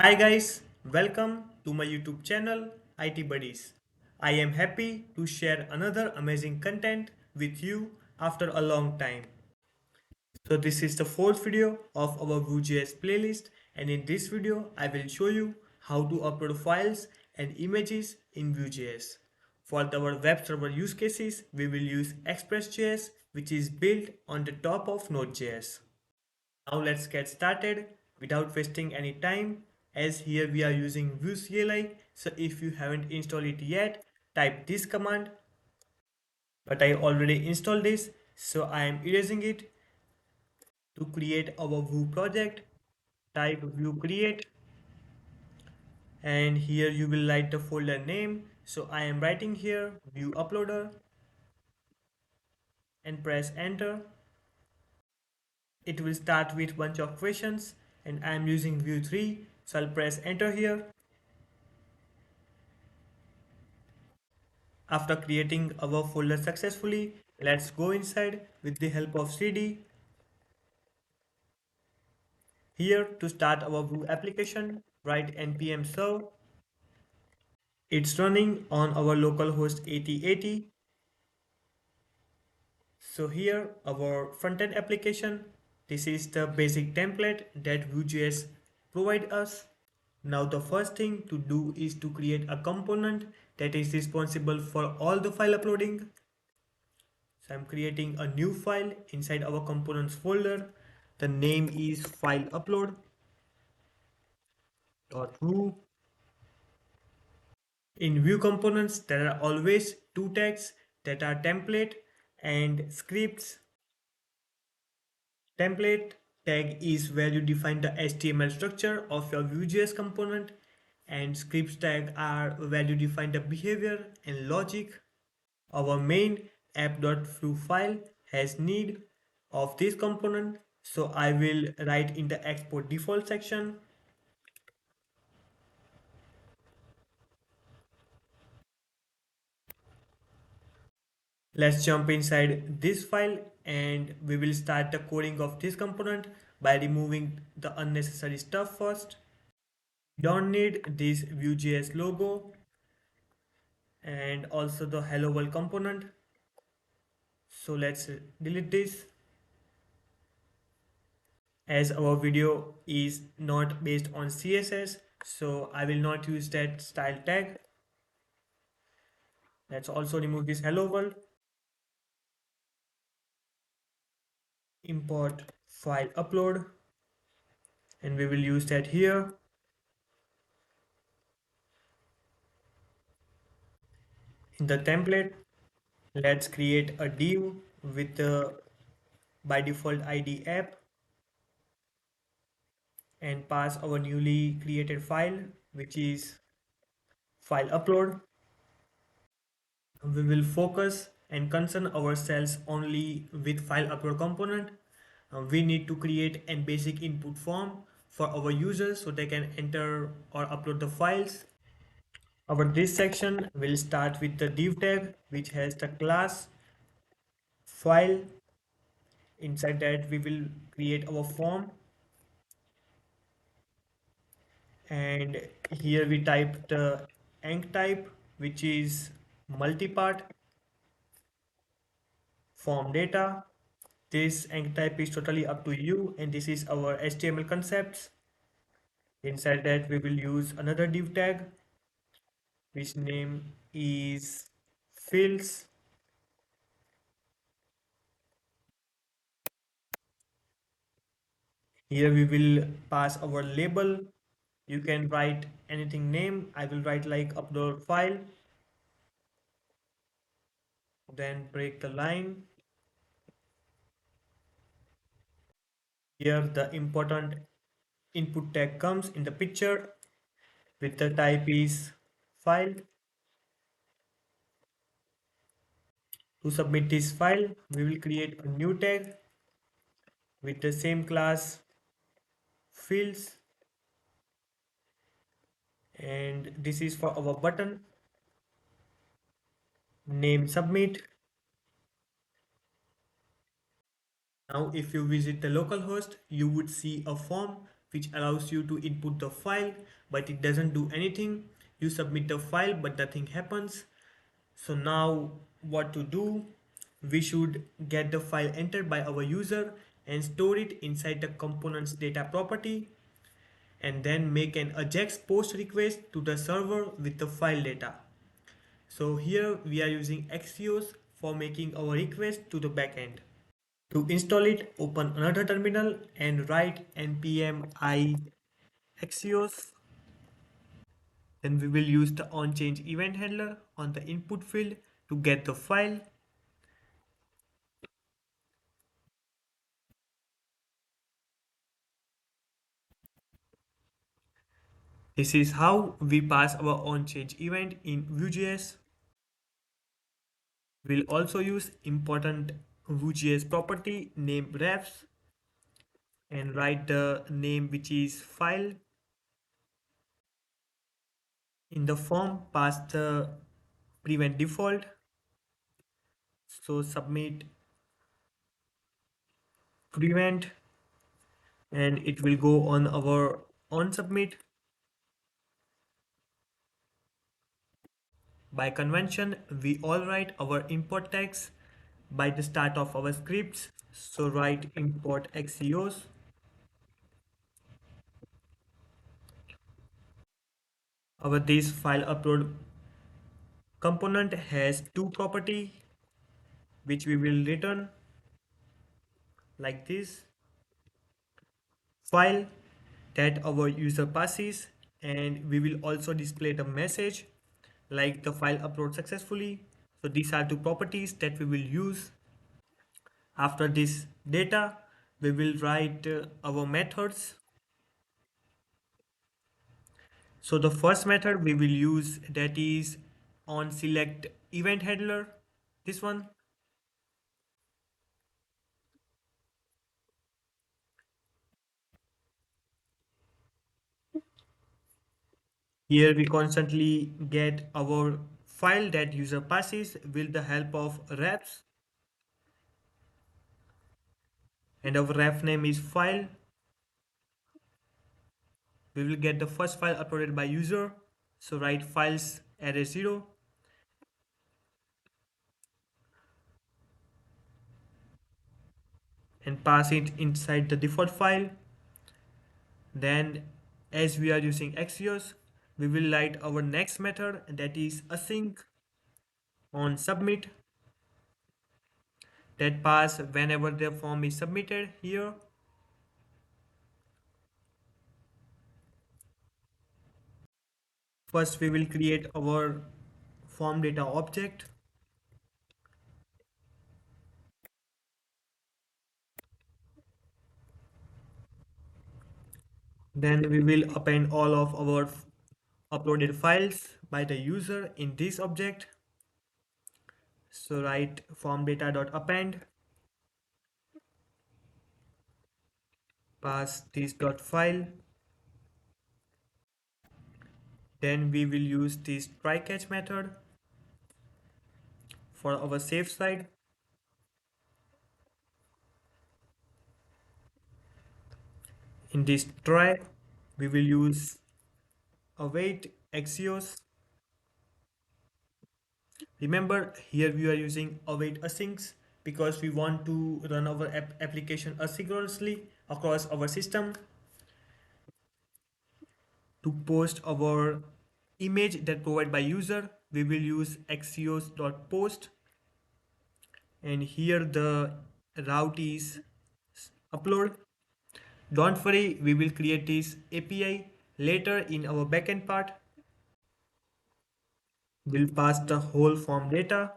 Hi guys, welcome to my YouTube channel IT Buddies. I am happy to share another amazing content with you after a long time. So this is the fourth video of our Vue.js playlist, and in this video I will show you how to upload files and images in Vue.js. For our web server use cases, we will use Express.js, which is built on the top of Node.js. Now let's get started without wasting any time, as here we are using Vue CLI. So if you haven't installed it yet, type this command, but I already installed this, so I am erasing it. To create our Vue project, type Vue create, and here you will write the folder name. So I am writing here Vue uploader and press enter. It will start with bunch of questions, and I am using Vue 3, so I'll press enter here. After creating our folder successfully, let's go inside with the help of cd. Here to start our Vue application, write npm serve. It's running on our localhost 8080. So here our front-end application. This is the basic template that Vue.js provide us. Now the first thing to do is to create a component that is responsible for all the file uploading. So I'm creating a new file inside our components folder. The name is file upload.vue. In Vue components, there are always two tags that are template and scripts. Template tag is where you define the HTML structure of your Vue.js component, and scripts tag are where you define the behavior and logic. Our main app.vue file has need of this component, so I will write in the export default section. Let's jump inside this file and we will start the coding of this component by removing the unnecessary stuff first. Don't need this Vue.js logo and also the hello world component. So let's delete this, as our video is not based on CSS, so I will not use that style tag. Let's also remove this hello world. Import file upload, and we will use that here. In the template, let's create a div with the by default ID app and pass our newly created file, which is file upload. We will focus and concern ourselves only with file upload component. We need to create a basic input form for our users so they can enter or upload the files. Our this section will start with the div tag, which has the class file. Inside that we will create our form, and here we type the enc type, which is multi-part form data. This enc type is totally up to you, and this is our HTML concepts. Inside that we will use another div tag, which name is fields. Here we will pass our label. You can write anything name. I will write like upload file, then break the line. Here the important input tag comes in the picture with the type is file. To submit this file, we will create a new tag with the same class fields, and this is for our button name submit. Now if you visit the localhost, you would see a form which allows you to input the file, but it doesn't do anything. You submit the file but nothing happens. So now what to do? We should get the file entered by our user and store it inside the components data property, and then make an ajax post request to the server with the file data. So here we are using Axios for making our request to the backend. To install it, open another terminal and write npm i axios. Then we will use the onChange event handler on the input field to get the file. This is how we pass our onChange event in Vue.js. We'll also use important Vue.js property named refs and write the name, which is file. In the form, pass the prevent default. So submit prevent, and it will go on our on submit. By convention, we all write our import tags by the start of our scripts. So write import axios. Our this file upload component has two property which we will return like this: file that our user passes, and we will also display the message like the file upload successfully. So these are two properties that we will use. After this data, we will write our methods. So the first method we will use, that is on select event handler, this one. Here we constantly get our file that user passes with the help of refs, and our ref name is file. We will get the first file uploaded by user. So write files array 0 and pass it inside the default file. Then, as we are using Axios, we will write our next method, that is async on submit, that pass whenever the form is submitted here. First we will create our form data object. Then we will append all of our uploaded files by the user in this object. So write form data.append, pass this dot file. Then we will use this try catch method for our safe side. In this try, we will use await axios. Remember, here we are using await asyncs because we want to run our application asynchronously across our system. To post our image that provided by user, we will use axios.post, and here the route is upload. Don't worry, we will create this API later in our backend part. We'll pass the whole form data,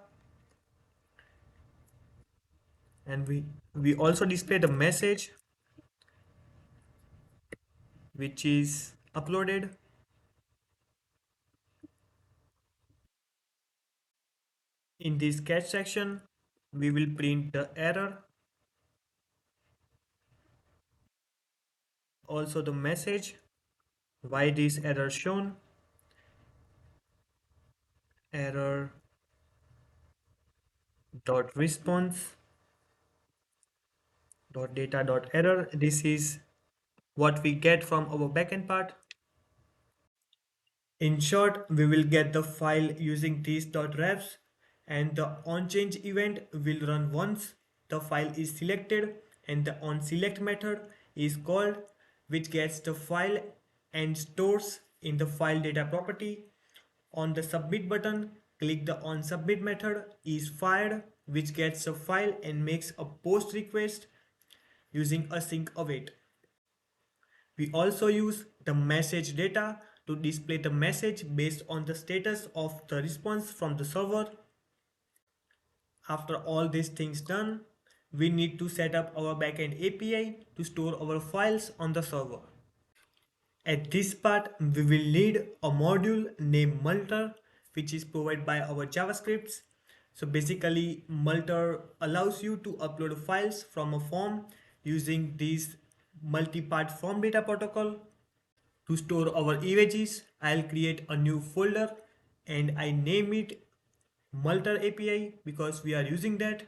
and we also display the message which is uploaded. In this catch section, we will print the error, also the message, why this error shown, error dot response dot data dot error. This is what we get from our backend part. In short, we will get the file using these.refs and the onChange event will run once the file is selected and the onSelect method is called, which gets the file and stores in the file data property. On the submit button, click the onSubmit method is fired, which gets a file and makes a post request using async await. We also use the message data to display the message based on the status of the response from the server. After all these things done, we need to set up our backend API to store our files on the server. At this part, we will need a module named Multer, which is provided by our JavaScripts. So basically, Multer allows you to upload files from a form using this multi-part form data protocol. To store our images, I'll create a new folder and I name it Multer API because we are using that.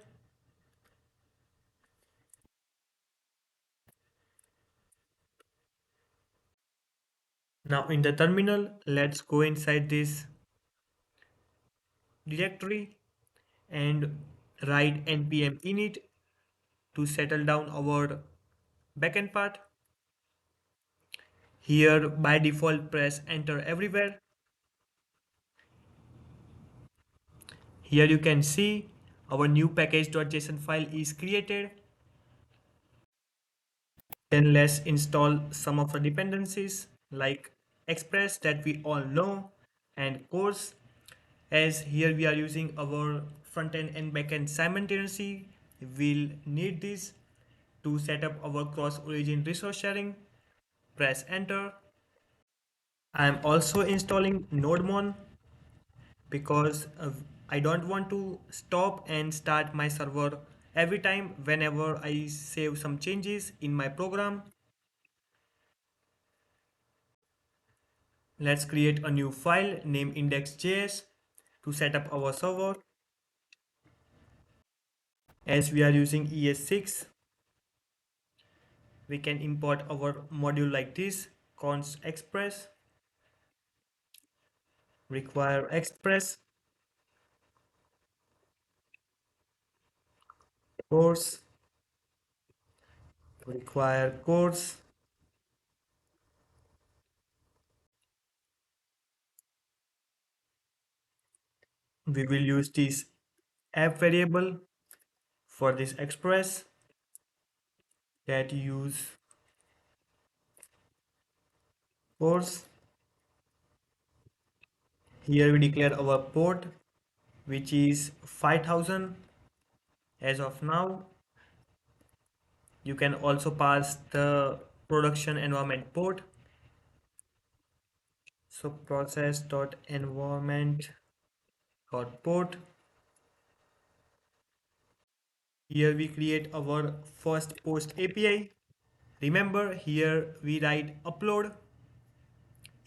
Now in the terminal, let's go inside this directory and write npm init to settle down our backend part. Here by default press enter everywhere. Here you can see our new package.json file is created. Then let's install some of the dependencies like Express that we all know and course, as here we are using our front end and back end simultaneously. We'll need this to set up our cross origin resource sharing. Press enter. I am also installing NodeMon because I don't want to stop and start my server every time whenever I save some changes in my program. Let's create a new file named index.js to set up our server. As we are using ES6, we can import our module like this: const express, require express, course, require course. We will use this app variable for this express that use course. Here we declare our port, which is 5000 as of now. You can also pass the production environment port. So process.environment.port. Here we create our first post API. Remember, here we write upload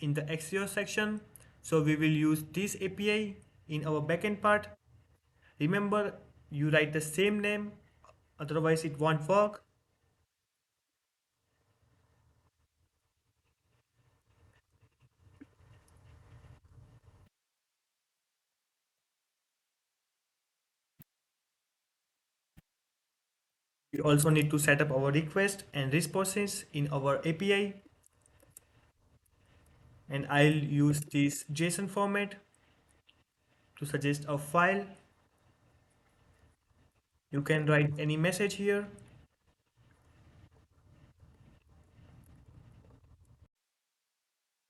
in the Exio section. So we will use this API in our backend part. Remember, you write the same name, otherwise it won't work. We also need to set up our request and responses in our API. And I'll use this JSON format to suggest a file. You can write any message here.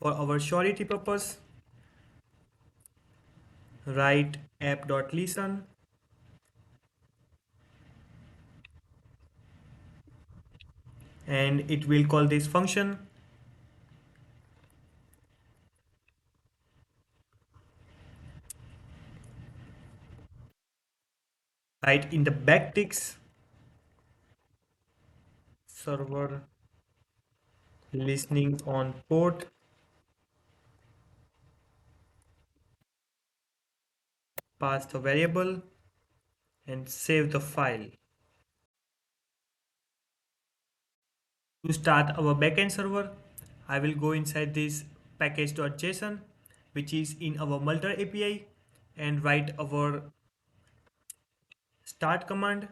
For our surety purpose, write app.listen and it will call this function. Write in the backticks server listening on port, pass the variable and save the file. To start our backend server, I will go inside this package.json, which is in our Multer API, and write our start command,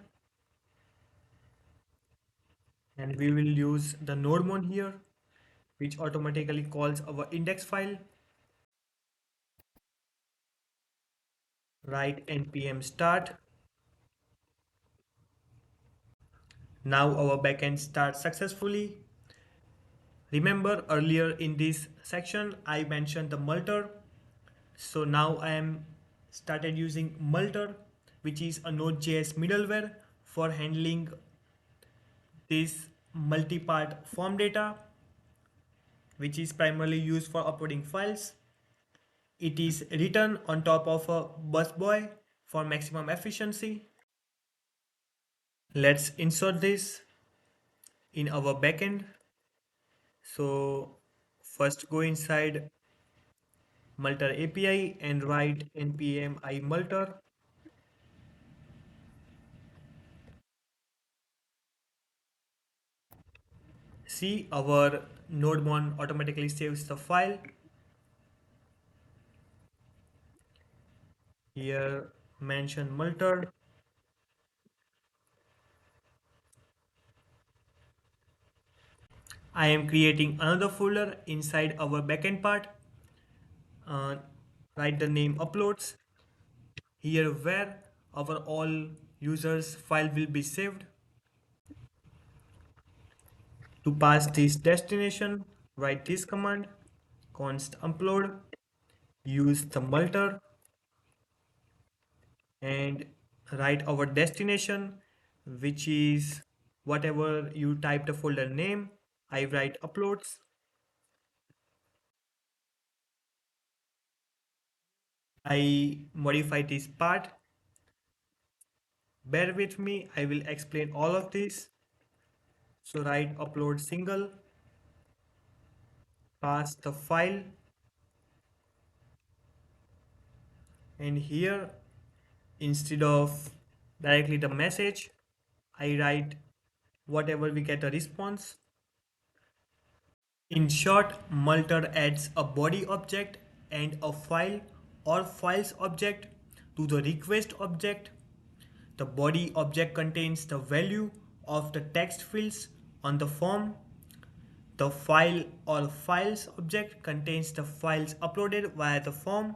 and we will use the node here, which automatically calls our index file. Write npm start. Now our backend starts successfully. Remember earlier in this section I mentioned the multer. So now I am started using multer, which is a Node.js middleware for handling this multi-part form data, which is primarily used for uploading files. It is written on top of a busboy for maximum efficiency. Let's insert this in our backend. So first go inside multer API and write npm I multer. See, our node automatically saves the file. Here mention multer. I am creating another folder inside our backend part. Uh, Write the name uploads. Here where our all users file will be saved. To pass this destination, write this command const upload, use the multer, and write our destination, which is whatever you type the folder name. I write uploads. I modify this part. Bear with me, I will explain all of this. So write upload single, pass the file, and here instead of directly the message, I write whatever we get a response. In short, Multer adds a body object and a file or files object to the request object. The body object contains the value of the text fields on the form. The file or files object contains the files uploaded via the form.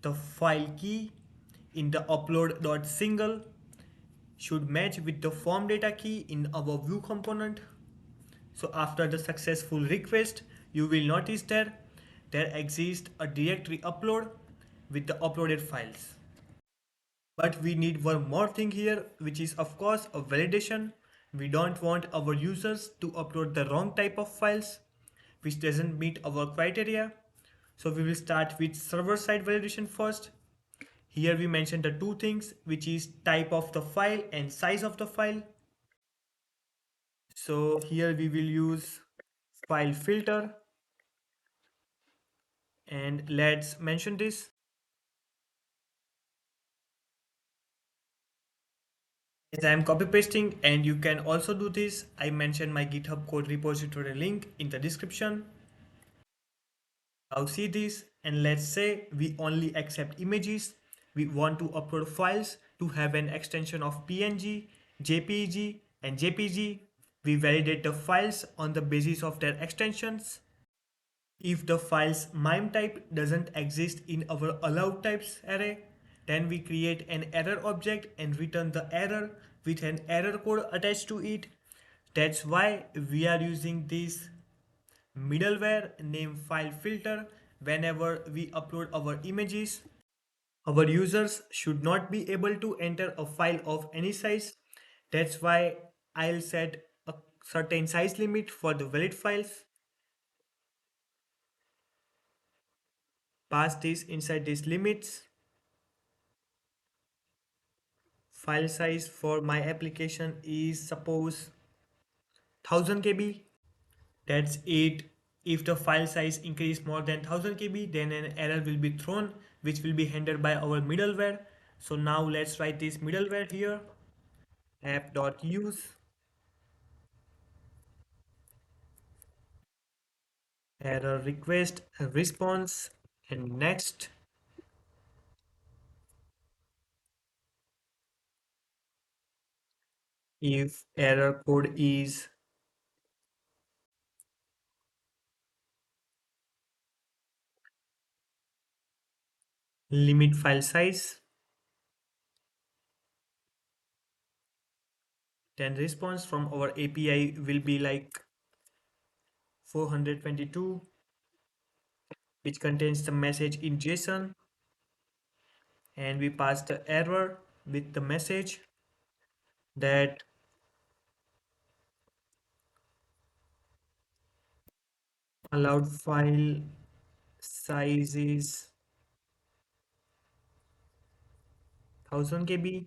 The file key in the upload.single should match with the form data key in our Vue component. So after the successful request, you will notice that there exists a directory upload with the uploaded files. But we need one more thing here, which is of course a validation. We don't want our users to upload the wrong type of files, which doesn't meet our criteria. So we will start with server side validation first. Here we mentioned the two things, which is type of the file and size of the file. So here we will use file filter, and let's mention this. As I am copy pasting, and you can also do this, I mentioned my GitHub code repository link in the description. Now see this, and let's say we only accept images. We want to upload files to have an extension of PNG, JPEG and JPG. We validate the files on the basis of their extensions. If the file's MIME type doesn't exist in our allowed types array, then we create an error object and return the error with an error code attached to it. That's why we are using this middleware named file filter whenever we upload our images. Our users should not be able to enter a file of any size. That's why I'll set a certain size limit for the valid files. Pass this inside these limits. File size for my application is suppose 1000 KB. That's it. If the file size increase more than 1000 KB, then an error will be thrown, which will be handled by our middleware. So now let's write this middleware here, app.use. error request response, and next. If error code is limit file size, then response from our API will be like 422, which contains the message in JSON, and we pass the error with the message that allowed file size is 1000 KB.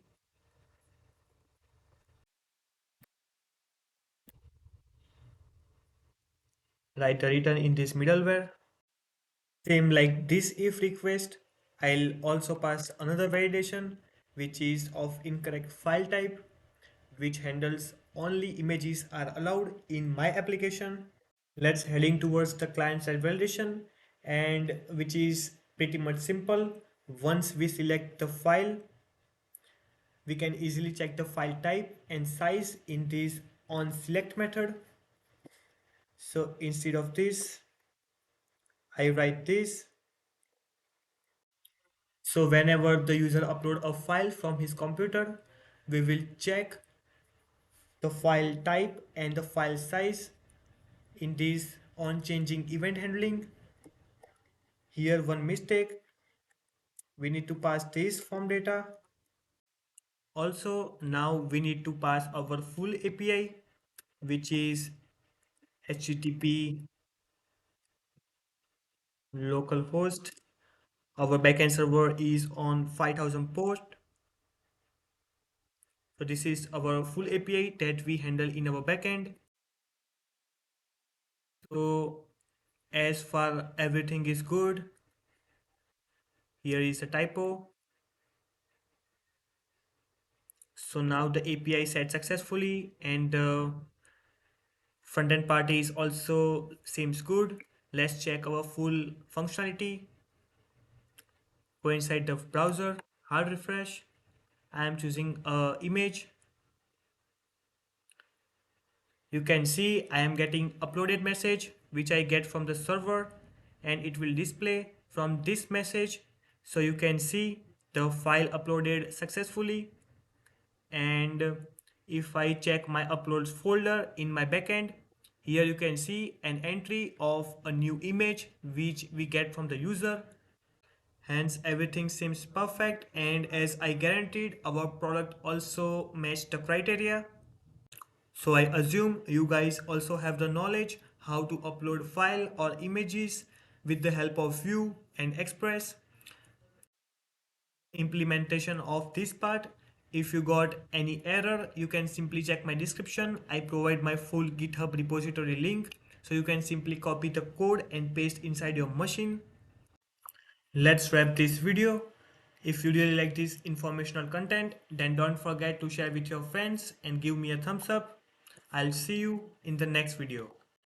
Write a return in this middleware. Same like this if request, I'll also pass another validation which is of incorrect file type, which handles only images are allowed in my application. Let's heading towards the client side validation, and which is pretty much simple. Once we select the file, we can easily check the file type and size in this on select method. So instead of this, I write this. So whenever the user upload a file from his computer, we will check the file type and the file size in this on changing event handling. Here one mistake, we need to pass this form data. Also now we need to pass our full API, which is HTTP localhost. Our backend server is on 5000 port. So this is our full API that we handle in our backend. So as far everything is good, here is a typo. So now the API set successfully and the front end party is also seems good. Let's check our full functionality. Go inside the browser, hard refresh. I am choosing a image. You can see I am getting uploaded message which I get from the server, and it will display from this message. So you can see the file uploaded successfully. And if I check my uploads folder in my backend, here you can see an entry of a new image which we get from the user. Hence everything seems perfect, and as I guaranteed, our product also matched the criteria. So I assume you guys also have the knowledge how to upload file or images with the help of Vue and Express. Implementation of this part. If you got any error, you can simply check my description. I provide my full GitHub repository link, so you can simply copy the code and paste inside your machine. Let's wrap this video. If you really like this informational content, then don't forget to share with your friends and give me a thumbs up. I'll see you in the next video.